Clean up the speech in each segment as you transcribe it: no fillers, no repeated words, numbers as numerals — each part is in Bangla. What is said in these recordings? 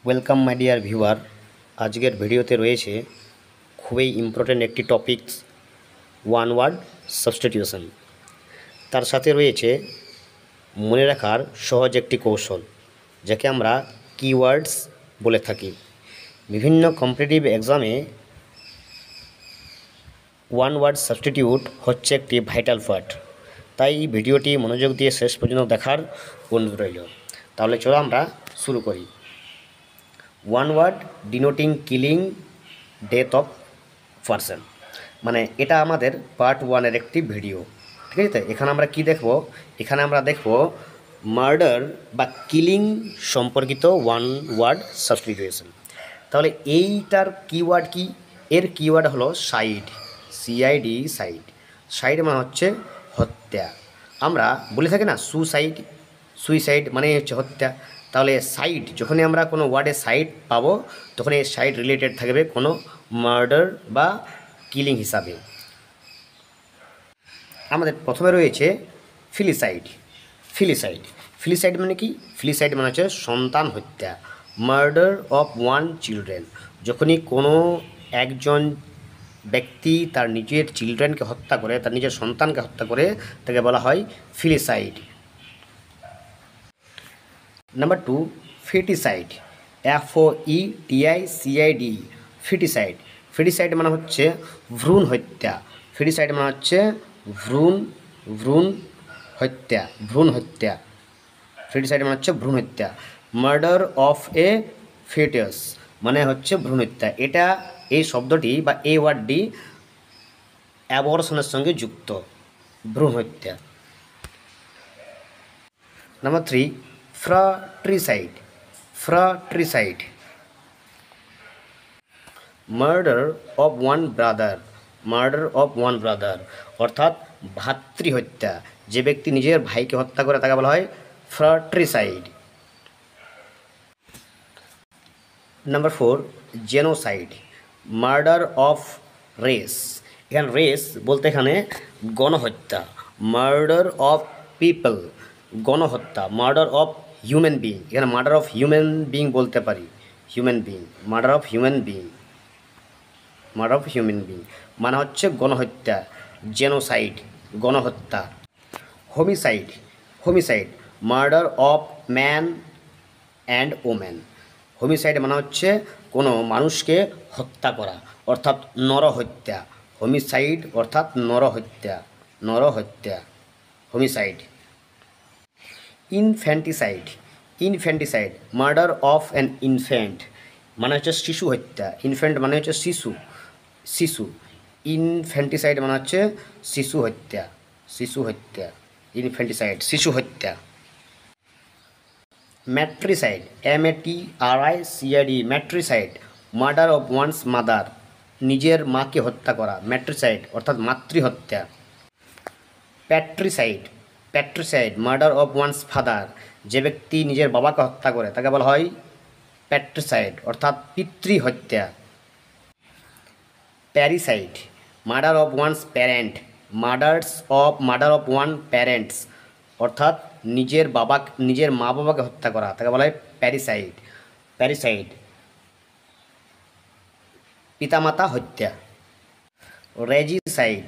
Welcome my dear viewer. আজকের ভিডিওতে রয়েছে খুবই ইম্পর্টেন্ট একটি টপিকস, ওয়ান ওয়ার্ড সাবস্টিটিউশন। তার সাথে রয়েছে মনে রাখার সহজ একটি কৌশল, যাকে আমরা কিওয়ার্ডস বলে থাকি। বিভিন্ন কম্পিটিটিভ এক্সামে ওয়ান ওয়ার্ড সাবস্টিটিউট হচ্ছে একটি ভাইটাল পার্ট। তাই ভিডিওটি মনোযোগ দিয়ে শেষ পর্যন্ত দেখার অনুরোধ রইল। তাহলে চলো আমরা শুরু করি। One word denoting killing death of person, মানে এটা আমাদের পার্ট ওয়ানের একটি ভিডিও। ঠিক আছে, এখানে আমরা কি দেখব? এখানে আমরা দেখব মার্ডার বা কিলিং সম্পর্কিত ওয়ান ওয়ার্ড সাবস্টিটিউশন। তাহলে এইটার কিওয়ার্ড কি? এর কিওয়ার্ড হলো সাইড, সিআইডি, সাইড। সাইড মানে হচ্ছে হত্যা। আমরা বলে থাকি না সুসাইড, সুইসাইড মানে হচ্ছে হত্যা। তাহলে সাইড, যখনই আমরা কোনো ওয়ার্ডে সাইড পাবো তখন এই সাইড রিলেটেড থাকবে কোনো মার্ডার বা কিলিং হিসাবে। আমাদের প্রথমে রয়েছে ফিলিসাইড। ফিলিসাইড ফিলিসাইড মানে কি? ফিলিসাইড মানে হচ্ছে সন্তান হত্যা, মার্ডার অফ ওয়ান চিলড্রেন। যখনই কোনো একজন ব্যক্তি তার নিজের চিলড্রেনকে হত্যা করে, তার নিজের সন্তানকে হত্যা করে, তাকে বলা হয় ফিলিসাইড। নাম্বার 2, ফিটিসাইড। FOETICID, ফিটিসাইড। ফিটিসাইড মানে হচ্ছে ভ্রূণ হত্যা। ফিটিসাইড মানে হচ্ছে ভ্রূণ হত্যা, ভ্রূণ হত্যা। ফিটিসাইড মানে হচ্ছে ভ্রূণ হত্যা। মার্ডার অফ এ ফিটাস মানে হচ্ছে ভ্রূণ হত্যা। এটা এই শব্দটি বা এই ওয়ার্ডটি অ্যাবর্শনের সঙ্গে যুক্ত, ভ্রূণ হত্যা। Number 3, fratricide. Fratricide, murder of one brother. Murder of one brother অর্থাৎ ভাতৃহত্যা। যে ব্যক্তি নিজের ভাইকে হত্যা করে তাকে বলা হয় fratricide. Number 4, genocide. Murder of race. এখানে রেস বলতে এখানে গণহত্যা। মার্ডার অফ পিপল, গণহত্যা। মার্ডার অফ হিউম্যান বিং, এখানে মার্ডার অফ হিউম্যান বিং বলতে পারি। Human being, murder of human being, murder of human being মানে হচ্ছে গণহত্যা। জেনোসাইড, গণহত্যা। Homicide. Homicide, murder of man and woman. Homicide মানে হচ্ছে কোনো মানুষকে হত্যা করা, অর্থাৎ নরহত্যা। হোমিসাইড অর্থাৎ নরহত্যা, নরহত্যা, homicide. Infanticide. Infanticide, murder of an infant মানে হচ্ছে শিশু হত্যা। ইনফ্যান্ট মানে হচ্ছে শিশু, শিশু। ইনফ্যান্টিসাইড মানে হচ্ছে শিশু হত্যা, শিশু হত্যা। ইনফ্যান্টিসাইড, শিশু হত্যা। Matricide. MATRICID, matricide, murder of one's mother, নিজের মাকে হত্যা করা। ম্যাট্রিসাইড অর্থাৎ মাতৃহত্যা। Patricide. Patricide, murder of one's father, যে ব্যক্তি নিজের বাবাকে হত্যা করে তাকে বলা হয় প্যাট্রিসাইড অর্থাৎ পিতৃহত্যা। Parricide, murder of one's parent, murder of one parents অর্থাৎ নিজের মা বাবাকে হত্যা করা, তাকে বলা হয় প্যারিসাইড। প্যারিসাইড, পিতামাতা হত্যা। রেজিসাইড।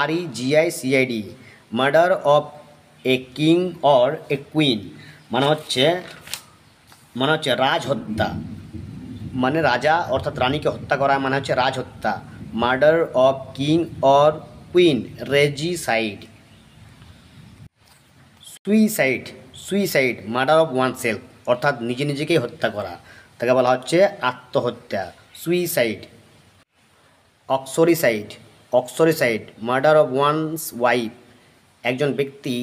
REGICID, murder of a king or a queen মানে হচ্ছে রাজহত্যা। মানে রাজা অর্থাৎ রানীকে হত্যা করা মানে হচ্ছে রাজহত্যা। Murder of king or queen, regicide. Suicide. Suicide, murder of one self অর্থাৎ নিজেকেই হত্যা করা, তাকে বলা হচ্ছে আত্মহত্যা, suicide. Uxoricide. Uxoricide, murder of one's wife, একজন ব্যক্তি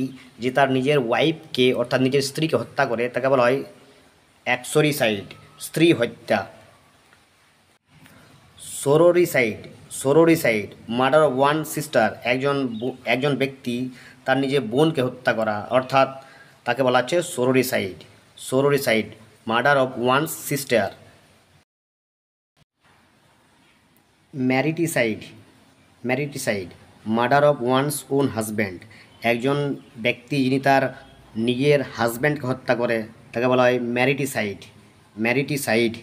যে তার নিজের ওয়াইফকে অর্থাৎ নিজের স্ত্রীকে হত্যা করে তাকে বলা হয় অ্যাক্সরিসাইড, স্ত্রী হত্যা। সোরোরিসাইড। Sororicide, murder of one sister, একজন ব্যক্তি তার নিজের বোনকে হত্যা করা অর্থাৎ তাকে বলা হচ্ছে sororicide. Sororicide, murder of one sister. Mariticide. Mariticide, murder of one's own husband, একজন ব্যক্তি যিনি তার নিজের হাজব্যান্ডকে হত্যা করে তাকে বলা হয় ম্যারিটিসাইড। ম্যারিটিসাইড,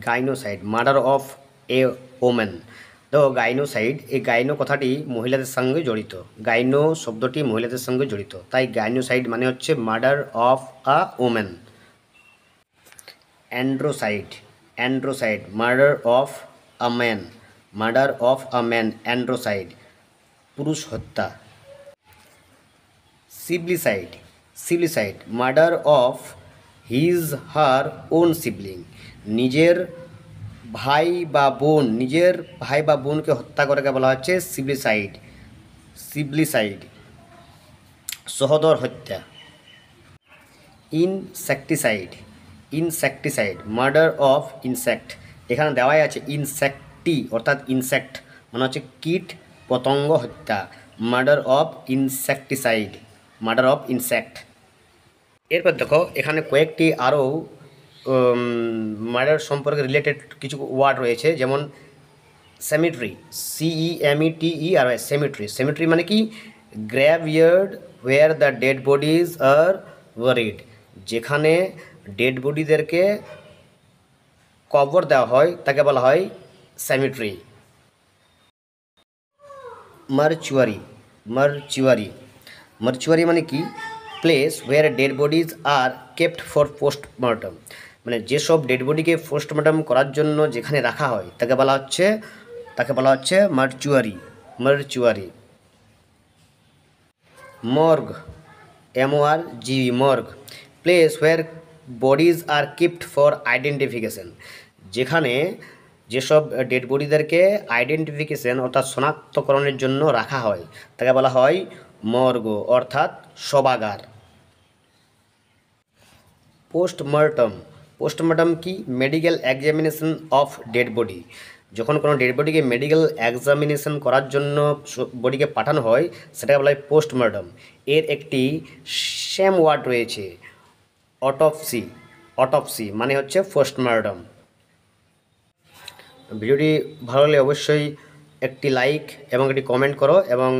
গাইনোসাইড মার্ডার অফ এ ওমেন। তো গাইনোসাইড, এই গাইনো কথাটি মহিলাদের সঙ্গে জড়িত, গাইনো শব্দটি মহিলাদের সঙ্গে জড়িত, তাই গাইনোসাইড মানে হচ্ছে murder of a women. Androcide murder of a man, androcide পুরুষ হত্যা। Siblicide murder of his her own sibling, নিজের ভাই বা বোনকে হত্যা করাকে বলা হচ্ছে সিবলিসাইড সহোদর হত্যা। ইনসেক্টিসাইড মার্ডার অফ ইনসেক্ট, এখানে দেওয়াই আছে ইনসেক্টি অর্থাৎ ইনসেক্ট মানে হচ্ছে কীট পতঙ্গ হত্যা, মার্ডার অফ ইনসেক্ট। এরপর দেখো এখানে কয়েকটি আরও মার্ডার সম্পর্কে রিলেটেড কিছু ওয়ার্ড রয়েছে, যেমন সেমিট্রি, CEMETERY, সেমিট্রি মানে কি graveyard where the dead bodies are buried, যেখানে ডেড বডিদেরকে কবর দেওয়া হয় তাকে বলা হয় সেমিট্রি। মার্চুয়ারি মানে কি place where dead bodies are kept for postmortem, মানে যেসব ডেড বডিকে পোস্টমর্টম করার জন্য যেখানে রাখা হয় তাকে বলা হচ্ছে mortuary. Morgue, place where bodies are kept for identification, যেখানে যেসব ডেড বডিদেরকে আইডেন্টিফিকেশন অর্থাৎ শনাক্তকরণের জন্য রাখা হয় তাকে বলা হয় মর্গ অর্থাৎ শবাগার। পোস্টমর্টম কি medical examination of dead body, যখন কোনো ডেড বডিকে মেডিকেল এক্সামিনেশন করার জন্য বডিকে পাঠানো হয় সেটাকে বলা হয় পোস্টমর্টম। এর একটি সেম ওয়ার্ড রয়েছে অটপসি মানে হচ্ছে পোস্টমর্টম। ভিডিওটি ভালো লাগলে অবশ্যই একটি লাইক এবং একটি কমেন্ট করো, এবং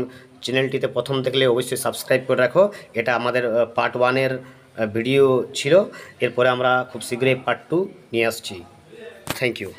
চ্যানেলটিতে প্রথম দেখলে অবশ্যই সাবস্ক্রাইব করে রাখো। এটা আমাদের পার্ট 1-এর ভিডিও ছিল, এরপরে আমরা খুব শীঘ্রই পার্ট 2 নিয়ে আসছি। Thank you.